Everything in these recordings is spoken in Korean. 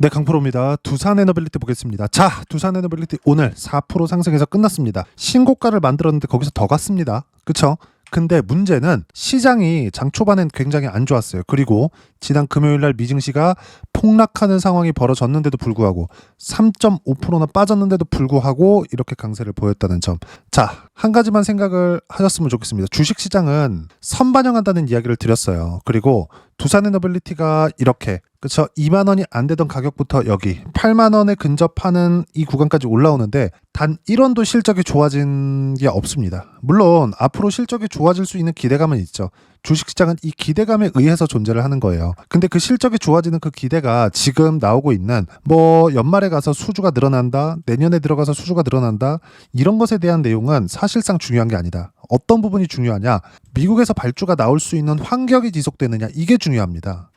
네, 강프로입니다. 두산 에너빌리티 보겠습니다. 자, 두산 에너빌리티 오늘 4% 상승해서 끝났습니다. 신고가를 만들었는데 거기서 더 갔습니다. 그쵸? 근데 문제는 시장이 장 초반엔 굉장히 안 좋았어요. 그리고 지난 금요일날 미증시가 폭락하는 상황이 벌어졌는데도 불구하고 3.5%나 빠졌는데도 불구하고 이렇게 강세를 보였다는 점. 자, 한 가지만 생각을 하셨으면 좋겠습니다. 주식시장은 선반영한다는 이야기를 드렸어요. 그리고 두산 에너빌리티가 이렇게 그쵸? 2만 원이 안 되던 가격부터 여기 8만 원에 근접하는 이 구간까지 올라오는데 단 1원도 실적이 좋아진 게 없습니다. 물론 앞으로 실적이 좋아질 수 있는 기대감은 있죠. 주식시장은 이 기대감에 의해서 존재를 하는 거예요. 근데 그 실적이 좋아지는 그 기대가 지금 나오고 있는 뭐 연말에 가서 수주가 늘어난다, 내년에 들어가서 수주가 늘어난다 이런 것에 대한 내용은 사실상 중요한 게 아니다. 어떤 부분이 중요하냐? 미국에서 발주가 나올 수 있는 환경이 지속되느냐 이게 중요합니다.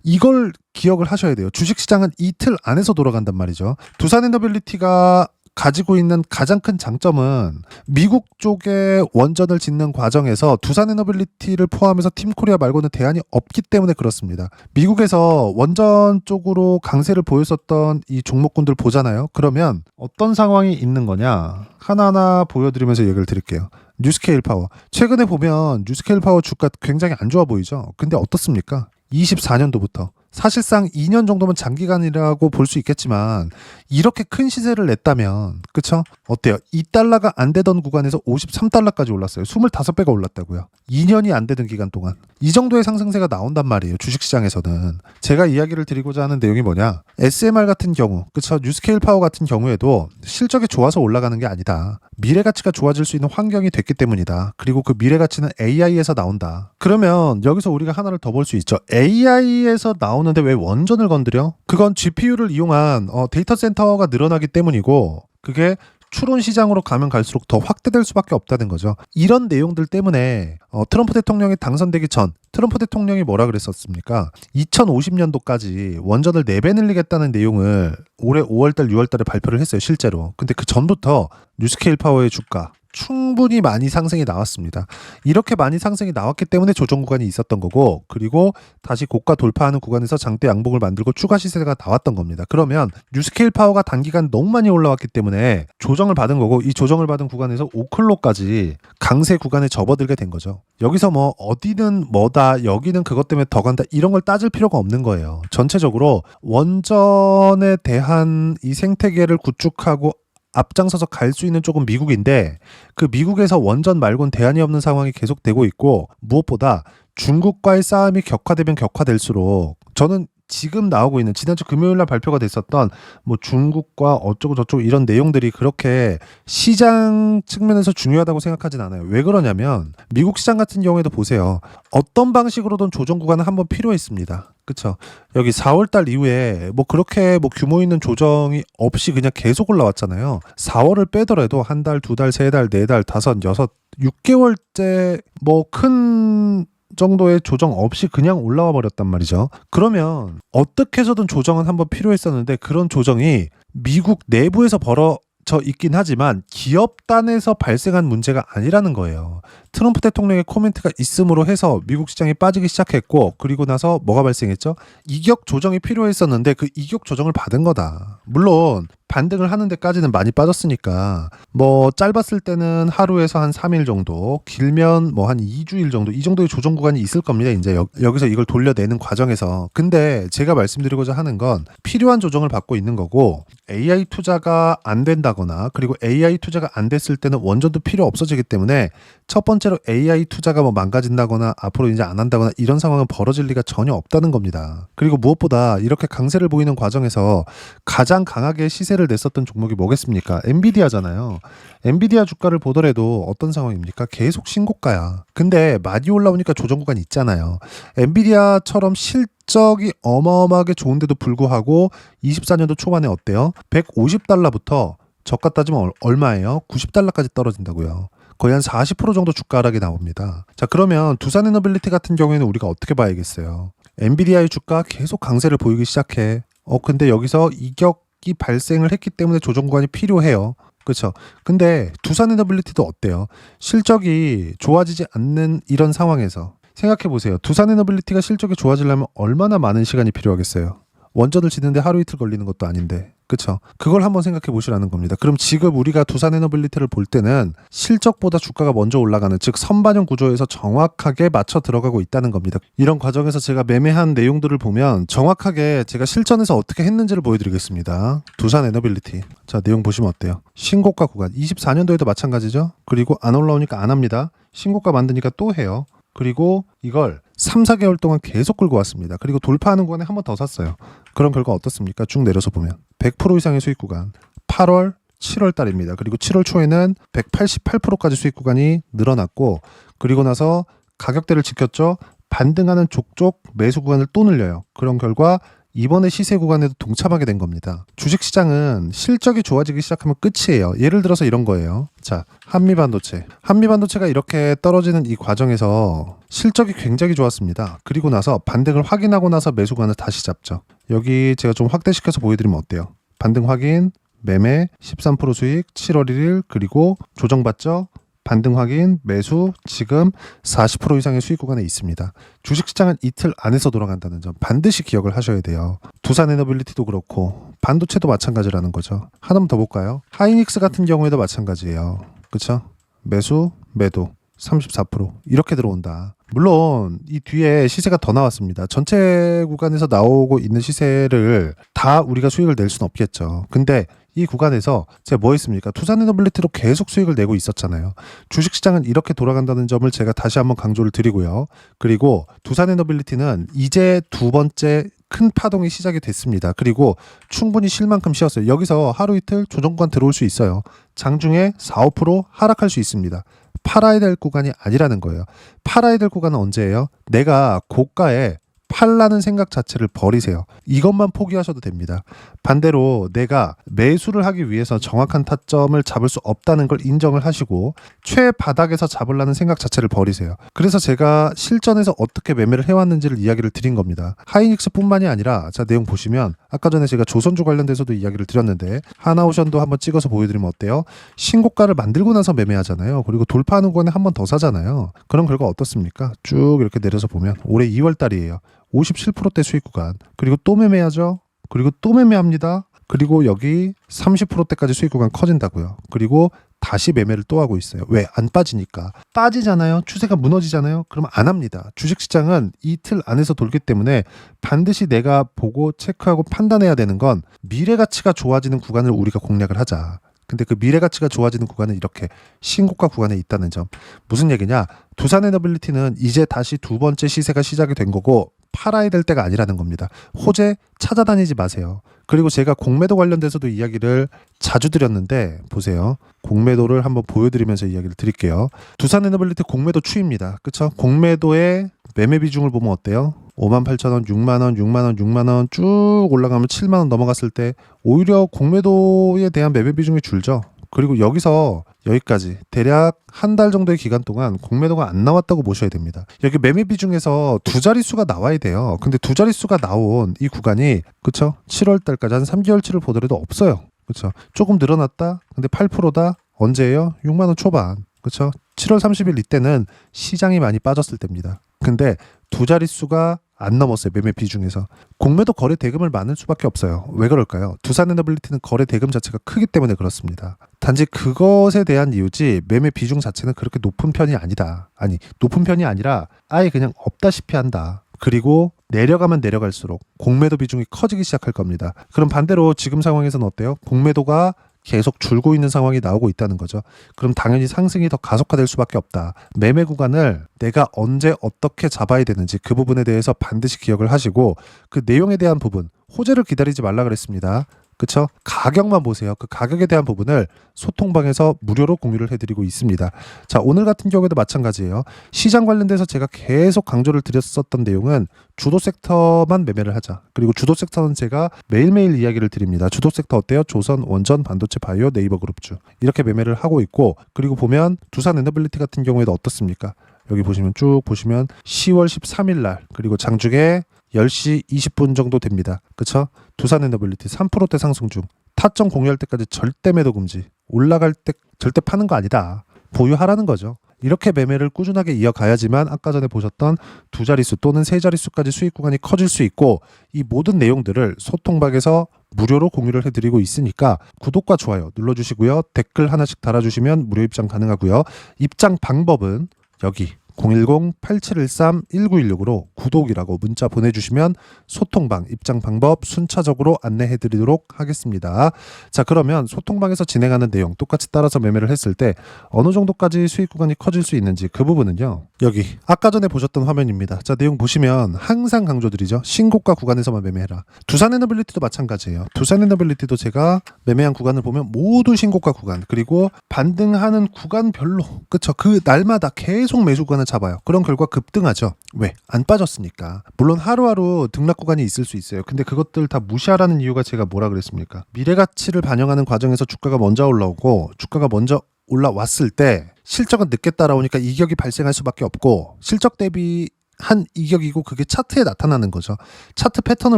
이걸 기억을 하셔야 돼요. 주식시장은 이 틀 안에서 돌아간단 말이죠. 두산 에너빌리티가 가지고 있는 가장 큰 장점은 미국 쪽에 원전을 짓는 과정에서 두산 에너빌리티를 포함해서 팀코리아 말고는 대안이 없기 때문에 그렇습니다. 미국에서 원전 쪽으로 강세를 보였었던 이 종목군들 보잖아요. 그러면 어떤 상황이 있는 거냐? 하나하나 보여드리면서 얘기를 드릴게요. 뉴스케일 파워. 최근에 보면 뉴스케일 파워 주가 굉장히 안 좋아 보이죠? 근데 어떻습니까? 24년도부터 사실상 2년 정도면 장기간이라고 볼 수 있겠지만 이렇게 큰 시세를 냈다면 그쵸? 어때요? 2달러가 안 되던 구간에서 53달러까지 올랐어요. 25배가 올랐다고요. 2년이 안 되던 기간 동안. 이 정도의 상승세가 나온단 말이에요. 주식시장에서는. 제가 이야기를 드리고자 하는 내용이 뭐냐? SMR 같은 경우, 그쵸? 뉴스케일 파워 같은 경우에도 실적이 좋아서 올라가는 게 아니다. 미래 가치가 좋아질 수 있는 환경이 됐기 때문이다. 그리고 그 미래 가치는 AI에서 나온다. 그러면 여기서 우리가 하나를 더 볼 수 있죠. AI에서 나오는데 왜 원전을 건드려? 그건 GPU를 이용한 데이터 센터가 늘어나기 때문이고 그게 추론 시장으로 가면 갈수록 더 확대될 수밖에 없다는 거죠. 이런 내용들 때문에 트럼프 대통령이 당선되기 전 트럼프 대통령이 뭐라 그랬었습니까? 2050년도까지 원전을 4배 늘리겠다는 내용을 올해 5월달, 6월달에 발표를 했어요. 실제로. 근데 그 전부터 뉴스케일 파워의 주가 충분히 많이 상승이 나왔습니다. 이렇게 많이 상승이 나왔기 때문에 조정 구간이 있었던 거고 그리고 다시 고가 돌파하는 구간에서 장대 양봉을 만들고 추가 시세가 나왔던 겁니다. 그러면 뉴스케일 파워가 단기간 너무 많이 올라왔기 때문에 조정을 받은 거고 이 조정을 받은 구간에서 오클로까지 강세 구간에 접어들게 된 거죠. 여기서 뭐 어디는 뭐다 여기는 그것 때문에 더 간다 이런 걸 따질 필요가 없는 거예요. 전체적으로 원전에 대한 이 생태계를 구축하고 앞장서서 갈 수 있는 쪽은 미국인데 그 미국에서 원전 말고는 대안이 없는 상황이 계속되고 있고 무엇보다 중국과의 싸움이 격화되면 격화될수록 저는 지금 나오고 있는 지난주 금요일날 발표가 됐었던 뭐 중국과 어쩌고 저쩌고 이런 내용들이 그렇게 시장 측면에서 중요하다고 생각하진 않아요. 왜 그러냐면 미국 시장 같은 경우에도 보세요. 어떤 방식으로든 조정 구간은 한번 필요했습니다. 그쵸? 여기 4월달 이후에 뭐 그렇게 뭐 규모 있는 조정이 없이 그냥 계속 올라왔잖아요. 4월을 빼더라도 한 달, 두 달, 세 달, 네 달, 다섯, 여섯, 6개월째 뭐 큰 정도의 조정 없이 그냥 올라와 버렸단 말이죠. 그러면 어떻게 해서든 조정은 한번 필요했었는데 그런 조정이 미국 내부에서 벌어져 있긴 하지만 기업단에서 발생한 문제가 아니라는 거예요. 트럼프 대통령의 코멘트가 있음으로 해서 미국 시장이 빠지기 시작했고 그리고 나서 뭐가 발생했죠? 이격 조정이 필요했었는데 그 이격 조정을 받은 거다. 물론 반등을 하는 데까지는 많이 빠졌으니까 뭐 짧았을 때는 하루에서 한 3일 정도 길면 뭐 한 2주일 정도 이 정도의 조정 구간이 있을 겁니다. 이제 여기서 이걸 돌려내는 과정에서 근데 제가 말씀드리고자 하는 건 필요한 조정을 받고 있는 거고 AI 투자가 안 된다거나 그리고 AI 투자가 안 됐을 때는 원전도 필요 없어지기 때문에 첫 번째로 AI 투자가 뭐 망가진다거나 앞으로 이제 안 한다거나 이런 상황은 벌어질 리가 전혀 없다는 겁니다. 그리고 무엇보다 이렇게 강세를 보이는 과정에서 가장 강하게 시세를 냈었던 종목이 뭐겠습니까? 엔비디아잖아요. 엔비디아 주가를 보더라도 어떤 상황입니까? 계속 신고가야. 근데 많이 올라오니까 조정 구간이 있잖아요. 엔비디아처럼 실적이 어마어마하게 좋은데도 불구하고 24년도 초반에 어때요? 150달러부터 저가 따지면 얼마예요? 90달러까지 떨어진다고요. 거의 한 40% 정도 주가 하락이 나옵니다. 자, 그러면 두산 에너빌리티 같은 경우에는 우리가 어떻게 봐야겠어요? 엔비디아의 주가 계속 강세를 보이기 시작해. 근데 여기서 이격이 발생을 했기 때문에 조정 구간이 필요해요. 그렇죠. 근데 두산 에너빌리티도 어때요? 실적이 좋아지지 않는 이런 상황에서 생각해 보세요. 두산 에너빌리티가 실적이 좋아지려면 얼마나 많은 시간이 필요하겠어요? 원전을 짓는데 하루 이틀 걸리는 것도 아닌데. 그쵸? 그걸 한번 생각해 보시라는 겁니다. 그럼 지금 우리가 두산에너빌리티를 볼 때는 실적보다 주가가 먼저 올라가는, 즉 선반영 구조에서 정확하게 맞춰 들어가고 있다는 겁니다. 이런 과정에서 제가 매매한 내용들을 보면 정확하게 제가 실전에서 어떻게 했는지를 보여드리겠습니다. 두산에너빌리티. 자, 내용 보시면 어때요? 신고가 구간 24년도에도 마찬가지죠. 그리고 안 올라오니까 안 합니다. 신고가 만드니까 또 해요. 그리고 이걸 3, 4개월 동안 계속 끌고 왔습니다. 그리고 돌파하는 구간에 한 번 더 샀어요. 그런 결과 어떻습니까? 쭉 내려서 보면 100% 이상의 수익 구간 8월, 7월 달입니다. 그리고 7월 초에는 188%까지 수익 구간이 늘어났고, 그리고 나서 가격대를 지켰죠. 반등하는 족족 매수 구간을 또 늘려요. 그런 결과 이번에 시세 구간에도 동참하게 된 겁니다. 주식시장은 실적이 좋아지기 시작하면 끝이에요. 예를 들어서 이런 거예요. 자, 한미반도체. 한미반도체가 이렇게 떨어지는 이 과정에서 실적이 굉장히 좋았습니다. 그리고 나서 반등을 확인하고 나서 매수 구간을 다시 잡죠. 여기 제가 좀 확대시켜서 보여드리면 어때요? 반등 확인, 매매, 13% 수익, 7월 1일, 그리고 조정받죠? 반등 확인, 매수, 지금 40% 이상의 수익 구간에 있습니다. 주식시장은 이틀 안에서 돌아간다는 점 반드시 기억을 하셔야 돼요. 두산에너빌리티도 그렇고 반도체도 마찬가지라는 거죠. 하나만 더 볼까요? 하이닉스 같은 경우에도 마찬가지예요. 그쵸? 매수, 매도 34% 이렇게 들어온다. 물론 이 뒤에 시세가 더 나왔습니다. 전체 구간에서 나오고 있는 시세를 다 우리가 수익을 낼 수는 없겠죠. 근데 이 구간에서 제가 뭐 했습니까? 두산에너빌리티로 계속 수익을 내고 있었잖아요. 주식시장은 이렇게 돌아간다는 점을 제가 다시 한번 강조를 드리고요. 그리고 두산에너빌리티는 이제 두 번째 큰 파동이 시작이 됐습니다. 그리고 충분히 쉴 만큼 쉬었어요. 여기서 하루 이틀 조정권 들어올 수 있어요. 장중에 4, 5% 하락할 수 있습니다. 팔아야 될 구간이 아니라는 거예요. 팔아야 될 구간은 언제예요? 내가 고가에 팔라는 생각 자체를 버리세요. 이것만 포기하셔도 됩니다. 반대로 내가 매수를 하기 위해서 정확한 타점을 잡을 수 없다는 걸 인정을 하시고 최바닥에서 잡으려는 생각 자체를 버리세요. 그래서 제가 실전에서 어떻게 매매를 해왔는지를 이야기를 드린 겁니다. 하이닉스뿐만이 아니라 자, 내용 보시면 아까 전에 제가 조선주 관련돼서도 이야기를 드렸는데 하나오션도 한번 찍어서 보여드리면 어때요? 신고가를 만들고 나서 매매하잖아요. 그리고 돌파하는 거는 한 번 더 사잖아요. 그런 결과 어떻습니까? 쭉 이렇게 내려서 보면 올해 2월 달이에요. 57%대 수익 구간. 그리고 또 매매하죠. 그리고 또 매매합니다. 그리고 여기 30%대까지 수익 구간 커진다고요. 그리고 다시 매매를 또 하고 있어요. 왜? 안 빠지니까. 빠지잖아요. 추세가 무너지잖아요. 그러면 안 합니다. 주식시장은 이틀 안에서 돌기 때문에 반드시 내가 보고 체크하고 판단해야 되는 건 미래 가치가 좋아지는 구간을 우리가 공략을 하자. 근데 그 미래 가치가 좋아지는 구간은 이렇게 신고가 구간에 있다는 점. 무슨 얘기냐? 두산에너빌리티는 이제 다시 두 번째 시세가 시작이 된 거고 팔아야 될 때가 아니라는 겁니다. 호재 찾아다니지 마세요. 그리고 제가 공매도 관련돼서도 이야기를 자주 드렸는데 보세요. 공매도를 한번 보여드리면서 이야기를 드릴게요. 두산에너빌리티 공매도 추입니다. 그쵸? 공매도의 매매 비중을 보면 어때요? 58,000원, 6만원, 6만원, 6만원 쭉 올라가면 7만원 넘어갔을 때 오히려 공매도에 대한 매매 비중이 줄죠. 그리고 여기서 여기까지 대략 한 달 정도의 기간 동안 공매도가 안 나왔다고 보셔야 됩니다. 여기 매매 비중에서 두 자릿수가 나와야 돼요. 근데 두 자릿수가 나온 이 구간이 그쵸? 7월 달까지 한 3개월치를 보더라도 없어요. 그쵸? 조금 늘어났다. 근데 8%다. 언제예요? 6만원 초반. 그쵸? 7월 30일 이때는 시장이 많이 빠졌을 때입니다. 근데 두 자릿수가 안 넘었어요. 매매 비중에서. 공매도 거래 대금을 많을 수밖에 없어요. 왜 그럴까요? 두산에너빌리티는 거래 대금 자체가 크기 때문에 그렇습니다. 단지 그것에 대한 이유지 매매 비중 자체는 그렇게 높은 편이 아니다. 아니, 높은 편이 아니라 아예 그냥 없다시피 한다. 그리고 내려가면 내려갈수록 공매도 비중이 커지기 시작할 겁니다. 그럼 반대로 지금 상황에서는 어때요? 공매도가 계속 줄고 있는 상황이 나오고 있다는 거죠. 그럼 당연히 상승이 더 가속화될 수밖에 없다. 매매 구간을 내가 언제 어떻게 잡아야 되는지 그 부분에 대해서 반드시 기억을 하시고 그 내용에 대한 부분, 호재를 기다리지 말라 그랬습니다. 그쵸? 가격만 보세요. 그 가격에 대한 부분을 소통방에서 무료로 공유를 해드리고 있습니다. 자, 오늘 같은 경우에도 마찬가지예요. 시장 관련돼서 제가 계속 강조를 드렸었던 내용은 주도 섹터만 매매를 하자. 그리고 주도 섹터는 제가 매일매일 이야기를 드립니다. 주도 섹터 어때요? 조선, 원전, 반도체, 바이오, 네이버 그룹주. 이렇게 매매를 하고 있고, 그리고 보면 두산에너빌리티 같은 경우에도 어떻습니까? 여기 보시면 쭉 보시면 10월 13일 날 그리고 장중에 10시 20분 정도 됩니다. 그쵸? 두산에너빌리티 3%대 상승 중. 타점 공유할 때까지 절대 매도 금지. 올라갈 때 절대 파는 거 아니다. 보유하라는 거죠. 이렇게 매매를 꾸준하게 이어가야지만 아까 전에 보셨던 두 자릿수 또는 세 자릿수까지 수익 구간이 커질 수 있고, 이 모든 내용들을 소통방에서 무료로 공유를 해드리고 있으니까 구독과 좋아요 눌러주시고요. 댓글 하나씩 달아주시면 무료 입장 가능하고요. 입장 방법은 여기 010-8713-1916으로 구독이라고 문자 보내주시면 소통방 입장 방법 순차적으로 안내해드리도록 하겠습니다. 자, 그러면 소통방에서 진행하는 내용 똑같이 따라서 매매를 했을 때 어느 정도까지 수익 구간이 커질 수 있는지 그 부분은요, 여기 아까 전에 보셨던 화면입니다. 자, 내용 보시면 항상 강조드리죠. 신고가 구간에서만 매매해라. 두산에너빌리티도 마찬가지예요. 두산에너빌리티도 제가 매매한 구간을 보면 모두 신고가 구간, 그리고 반등하는 구간별로, 그쵸, 그 날마다 계속 매수 구간을 잡아요. 그런 결과 급등하죠. 왜? 안 빠졌으니까. 물론 하루하루 등락 구간이 있을 수 있어요. 근데 그것들 다 무시하라는 이유가 제가 뭐라 그랬습니까? 미래 가치를 반영하는 과정에서 주가가 먼저 올라오고, 주가가 먼저 올라왔을 때 실적은 늦게 따라오니까 이격이 발생할 수밖에 없고, 실적 대비 한 이격이고 그게 차트에 나타나는 거죠. 차트 패턴을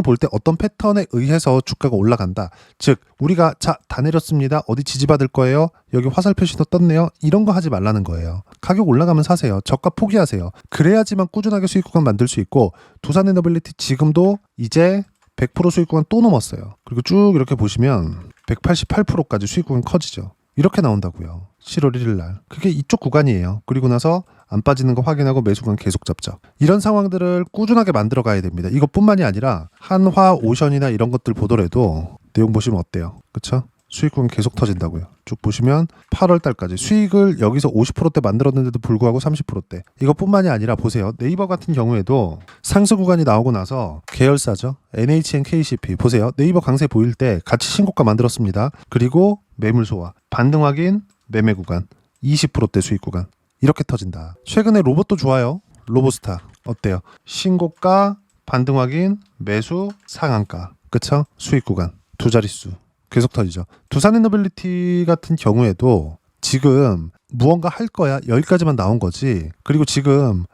볼 때 어떤 패턴에 의해서 주가가 올라간다. 즉 우리가 자, 다 내렸습니다. 어디 지지받을 거예요? 여기 화살 표시도 떴네요. 이런 거 하지 말라는 거예요. 가격 올라가면 사세요. 저가 포기하세요. 그래야지만 꾸준하게 수익 구간 만들 수 있고, 두산에너빌리티 지금도 이제 100% 수익 구간 또 넘었어요. 그리고 쭉 이렇게 보시면 188%까지 수익 구간 커지죠. 이렇게 나온다고요. 7월 1일 날. 그게 이쪽 구간이에요. 그리고 나서 안 빠지는 거 확인하고 매수구간 계속 잡죠. 이런 상황들을 꾸준하게 만들어 가야 됩니다. 이것뿐만이 아니라 한화, 오션이나 이런 것들 보더라도 내용 보시면 어때요? 그쵸? 수익구간 계속 터진다고요. 쭉 보시면 8월 달까지 수익을 여기서 50%대 만들었는데도 불구하고 30%대. 이것뿐만이 아니라 보세요. 네이버 같은 경우에도 상승 구간이 나오고 나서 계열사죠. NHN, KCP 보세요. 네이버 강세 보일 때 같이 신고가 만들었습니다. 그리고 매물 소화, 반등 확인, 매매 구간, 20%대 수익 구간. 이렇게 터진다. 최근에 로봇도 좋아요. 로보스타 어때요? 신고가, 반등 확인, 매수, 상한가. 그쵸? 수익 구간 두 자릿수 계속 터지죠. 두산에너빌리티 같은 경우에도 지금 무언가 할 거야 여기까지만 나온 거지. 그리고 지금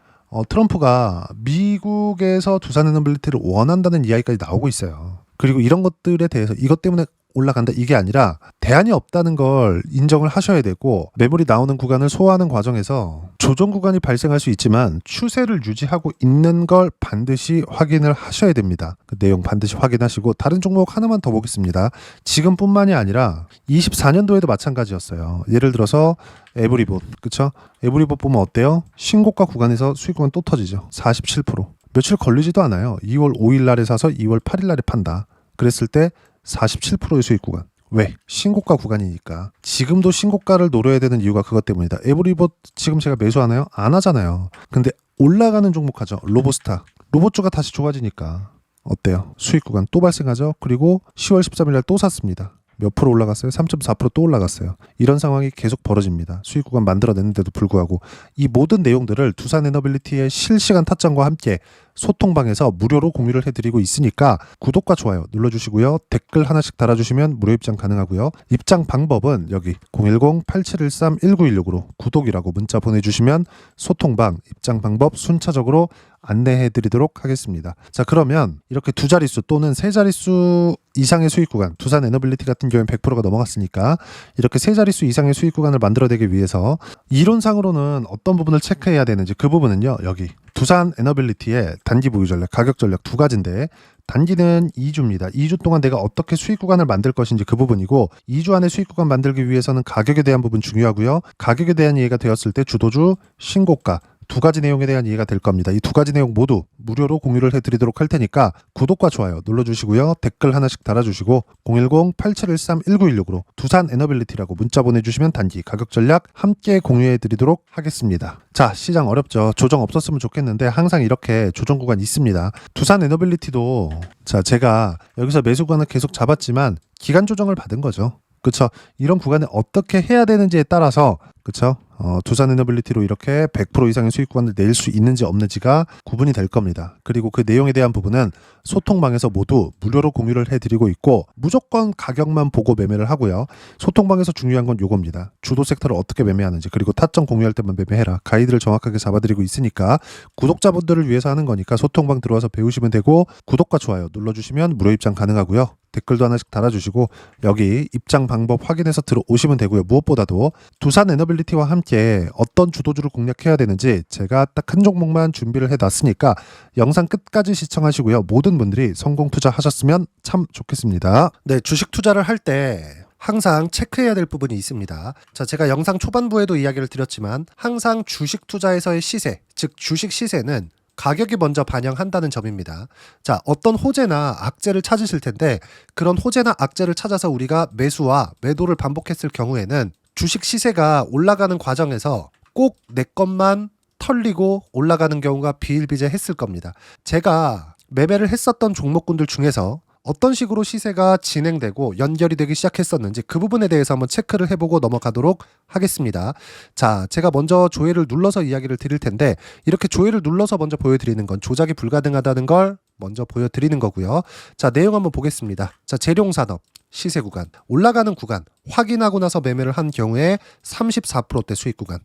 트럼프가 미국에서 두산에너빌리티를 원한다는 이야기까지 나오고 있어요. 그리고 이런 것들에 대해서 이것 때문에 올라간다 이게 아니라 대안이 없다는 걸 인정을 하셔야 되고, 매물이 나오는 구간을 소화하는 과정에서 조정 구간이 발생할 수 있지만 추세를 유지하고 있는 걸 반드시 확인을 하셔야 됩니다. 그 내용 반드시 확인하시고, 다른 종목 하나만 더 보겠습니다. 지금뿐만이 아니라 24년도에도 마찬가지였어요. 예를 들어서 에브리봇, 그쵸? 에브리봇 보면 어때요? 신고가 구간에서 수익 구간 또 터지죠. 47%. 며칠 걸리지도 않아요. 2월 5일 날에 사서 2월 8일 날에 판다. 그랬을 때 47%의 수익 구간. 왜? 신고가 구간이니까. 지금도 신고가를 노려야 되는 이유가 그것 때문이다. 에브리봇 지금 제가 매수하나요? 안 하잖아요. 근데 올라가는 종목 하죠. 로보스타. 로봇주가 다시 좋아지니까 어때요? 수익 구간 또 발생하죠. 그리고 10월 13일 날 또 샀습니다. 몇 프로 올라갔어요? 3.4% 또 올라갔어요. 이런 상황이 계속 벌어집니다. 수익 구간 만들어냈는데도 불구하고 이 모든 내용들을 두산에너빌리티의 실시간 타점과 함께 소통방에서 무료로 공유를 해드리고 있으니까 구독과 좋아요 눌러주시고요. 댓글 하나씩 달아주시면 무료 입장 가능하고요. 입장 방법은 여기 010-8713-1916으로 구독이라고 문자 보내주시면 소통방 입장 방법 순차적으로 안내해드리도록 하겠습니다. 자, 그러면 이렇게 두 자릿수 또는 세 자릿수 이상의 수익 구간, 두산에너빌리티 같은 경우는 100%가 넘어갔으니까 이렇게 세 자릿수 이상의 수익 구간을 만들어내기 위해서 이론상으로는 어떤 부분을 체크해야 되는지, 그 부분은요, 여기 두산에너빌리티의 단기 보유 전략, 가격 전략 두 가지인데, 단기는 2주입니다. 2주 동안 내가 어떻게 수익 구간을 만들 것인지 그 부분이고, 2주 안에 수익 구간 만들기 위해서는 가격에 대한 부분 중요하고요. 가격에 대한 이해가 되었을 때 주도주, 신고가 두 가지 내용에 대한 이해가 될 겁니다. 이 두 가지 내용 모두 무료로 공유를 해드리도록 할 테니까 구독과 좋아요 눌러주시고요. 댓글 하나씩 달아주시고 010-8713-1916으로 두산에너빌리티라고 문자 보내주시면 단기 가격 전략 함께 공유해드리도록 하겠습니다. 자, 시장 어렵죠. 조정 없었으면 좋겠는데 항상 이렇게 조정 구간 있습니다. 두산에너빌리티도 자, 제가 여기서 매수 구간을 계속 잡았지만 기간 조정을 받은 거죠. 그쵸? 이런 구간에 어떻게 해야 되는지에 따라서, 그쵸? 두산에너빌리티로 이렇게 100% 이상의 수익 구간을 낼 수 있는지 없는지가 구분이 될 겁니다. 그리고 그 내용에 대한 부분은 소통방에서 모두 무료로 공유를 해드리고 있고, 무조건 가격만 보고 매매를 하고요. 소통방에서 중요한 건 요겁니다. 주도 섹터를 어떻게 매매하는지, 그리고 타점 공유할 때만 매매해라. 가이드를 정확하게 잡아드리고 있으니까 구독자분들을 위해서 하는 거니까 소통방 들어와서 배우시면 되고, 구독과 좋아요 눌러주시면 무료 입장 가능하고요. 댓글도 하나씩 달아주시고 여기 입장 방법 확인해서 들어오시면 되고요. 무엇보다도 두산에너빌리티 너빌리티와 함께 어떤 주도주를 공략해야 되는지 제가 딱 한 종목만 준비를 해놨으니까 영상 끝까지 시청하시고요. 모든 분들이 성공 투자하셨으면 참 좋겠습니다. 네, 주식 투자를 할 때 항상 체크해야 될 부분이 있습니다. 자, 제가 영상 초반부에도 이야기를 드렸지만 항상 주식 투자에서의 시세, 즉 주식 시세는 가격이 먼저 반영한다는 점입니다. 자, 어떤 호재나 악재를 찾으실 텐데 그런 호재나 악재를 찾아서 우리가 매수와 매도를 반복했을 경우에는 주식 시세가 올라가는 과정에서 꼭 내 것만 털리고 올라가는 경우가 비일비재했을 겁니다. 제가 매매를 했었던 종목군들 중에서 어떤 식으로 시세가 진행되고 연결이 되기 시작했었는지 그 부분에 대해서 한번 체크를 해보고 넘어가도록 하겠습니다. 자, 제가 먼저 조회를 눌러서 이야기를 드릴 텐데 이렇게 조회를 눌러서 먼저 보여드리는 건 조작이 불가능하다는 걸 먼저 보여드리는 거고요. 자, 내용 한번 보겠습니다. 자, 재룡산업 시세 구간, 올라가는 구간 확인하고 나서 매매를 한 경우에 34%대 수익 구간.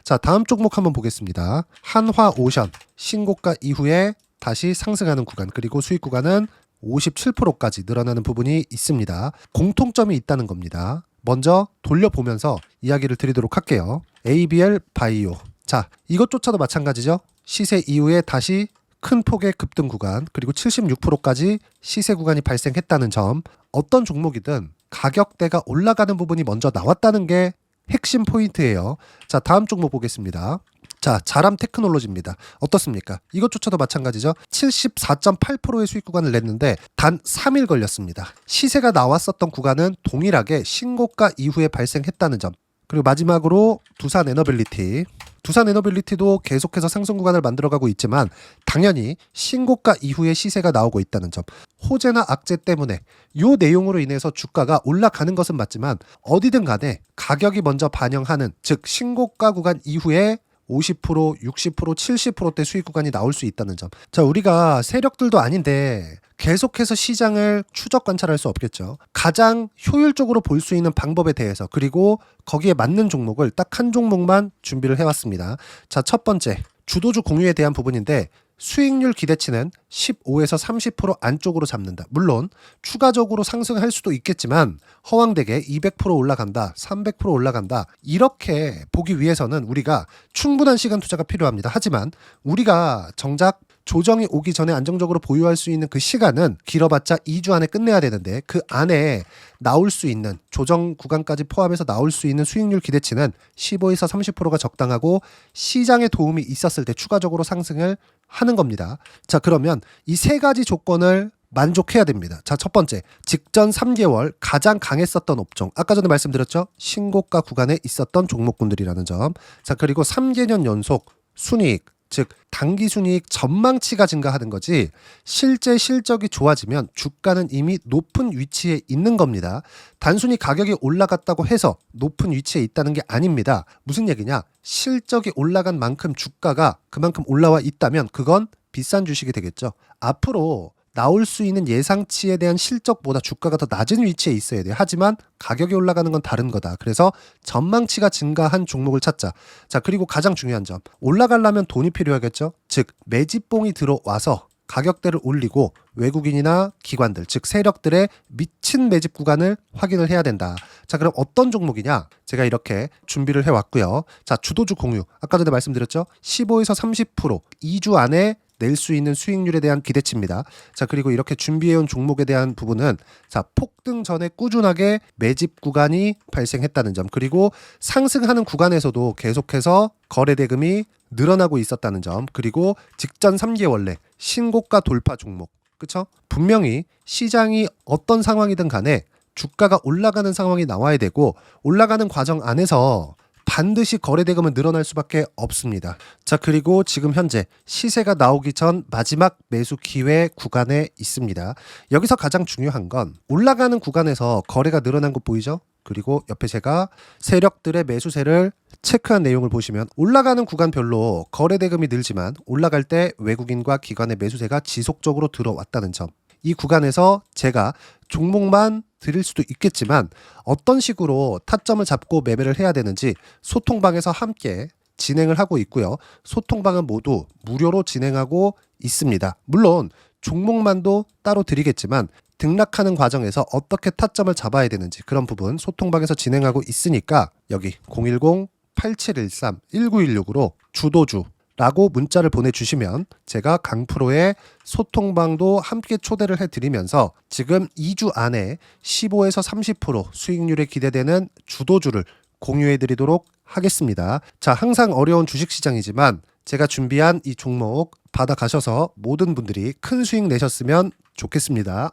자, 다음 종목 한번 보겠습니다. 한화오션 신고가 이후에 다시 상승하는 구간, 그리고 수익 구간은 57%까지 늘어나는 부분이 있습니다. 공통점이 있다는 겁니다. 먼저 돌려보면서 이야기를 드리도록 할게요. ABL 바이오. 자, 이것조차도 마찬가지죠. 시세 이후에 다시 큰 폭의 급등 구간, 그리고 76%까지 시세 구간이 발생했다는 점. 어떤 종목이든 가격대가 올라가는 부분이 먼저 나왔다는 게 핵심 포인트예요. 자, 다음 종목 보겠습니다. 자, 자람 테크놀로지입니다. 어떻습니까? 이것조차도 마찬가지죠. 74.8%의 수익 구간을 냈는데 단 3일 걸렸습니다. 시세가 나왔었던 구간은 동일하게 신고가 이후에 발생했다는 점. 그리고 마지막으로 두산에너빌리티. 두산에너빌리티도 계속해서 상승 구간을 만들어가고 있지만 당연히 신고가 이후에 시세가 나오고 있다는 점. 호재나 악재 때문에 이 내용으로 인해서 주가가 올라가는 것은 맞지만 어디든 간에 가격이 먼저 반영하는, 즉 신고가 구간 이후에 50%, 60%, 70%대 수익 구간이 나올 수 있다는 점. 자, 우리가 세력들도 아닌데 계속해서 시장을 추적 관찰할 수 없겠죠. 가장 효율적으로 볼 수 있는 방법에 대해서, 그리고 거기에 맞는 종목을 딱 한 종목만 준비를 해왔습니다. 자, 첫 번째 주도주 공유에 대한 부분인데 수익률 기대치는 15에서 30% 안쪽으로 잡는다. 물론 추가적으로 상승할 수도 있겠지만 허황되게 200% 올라간다, 300% 올라간다, 이렇게 보기 위해서는 우리가 충분한 시간 투자가 필요합니다. 하지만 우리가 정작 조정이 오기 전에 안정적으로 보유할 수 있는 그 시간은 길어봤자 2주 안에 끝내야 되는데 그 안에 나올 수 있는 조정 구간까지 포함해서 나올 수 있는 수익률 기대치는 15에서 30%가 적당하고 시장에 도움이 있었을 때 추가적으로 상승을 하는 겁니다. 자, 그러면 이 세 가지 조건을 만족해야 됩니다. 자, 첫 번째, 직전 3개월 가장 강했었던 업종. 아까 전에 말씀드렸죠? 신고가 구간에 있었던 종목군들이라는 점. 자, 그리고 3개년 연속 순이익, 즉 단기 순이익 전망치가 증가하는 거지 실제 실적이 좋아지면 주가는 이미 높은 위치에 있는 겁니다. 단순히 가격이 올라갔다고 해서 높은 위치에 있다는 게 아닙니다. 무슨 얘기냐? 실적이 올라간 만큼 주가가 그만큼 올라와 있다면 그건 비싼 주식이 되겠죠. 앞으로 나올 수 있는 예상치에 대한 실적보다 주가가 더 낮은 위치에 있어야 돼요. 하지만 가격이 올라가는 건 다른 거다. 그래서 전망치가 증가한 종목을 찾자. 자, 그리고 가장 중요한 점. 올라가려면 돈이 필요하겠죠. 즉 매집봉이 들어와서 가격대를 올리고 외국인이나 기관들, 즉 세력들의 미친 매집 구간을 확인을 해야 된다. 자, 그럼 어떤 종목이냐? 제가 이렇게 준비를 해왔고요. 자, 주도주 공유. 아까 전에 말씀드렸죠. 15에서 30% 2주 안에 낼 수 있는 수익률에 대한 기대치입니다. 자, 그리고 이렇게 준비해온 종목에 대한 부분은 자, 폭등 전에 꾸준하게 매집 구간이 발생했다는 점, 그리고 상승하는 구간에서도 계속해서 거래 대금이 늘어나고 있었다는 점, 그리고 직전 3개월 내 신고가 돌파 종목. 그쵸? 분명히 시장이 어떤 상황이든 간에 주가가 올라가는 상황이 나와야 되고 올라가는 과정 안에서 반드시 거래대금은 늘어날 수밖에 없습니다. 자, 그리고 지금 현재 시세가 나오기 전 마지막 매수 기회 구간에 있습니다. 여기서 가장 중요한 건 올라가는 구간에서 거래가 늘어난 거 보이죠? 그리고 옆에 제가 세력들의 매수세를 체크한 내용을 보시면 올라가는 구간별로 거래대금이 늘지만 올라갈 때 외국인과 기관의 매수세가 지속적으로 들어왔다는 점. 이 구간에서 제가 종목만 드릴 수도 있겠지만 어떤 식으로 타점을 잡고 매매를 해야 되는지 소통방에서 함께 진행을 하고 있고요. 소통방은 모두 무료로 진행하고 있습니다. 물론 종목만도 따로 드리겠지만 등락하는 과정에서 어떻게 타점을 잡아야 되는지 그런 부분 소통방에서 진행하고 있으니까 여기 010 8713-1916으로 주도주라고 문자를 보내주시면 제가 강프로의 소통방도 함께 초대를 해드리면서 지금 2주 안에 15에서 30% 수익률이 기대되는 주도주를 공유해드리도록 하겠습니다. 자, 항상 어려운 주식시장이지만 제가 준비한 이 종목 받아가셔서 모든 분들이 큰 수익 내셨으면 좋겠습니다.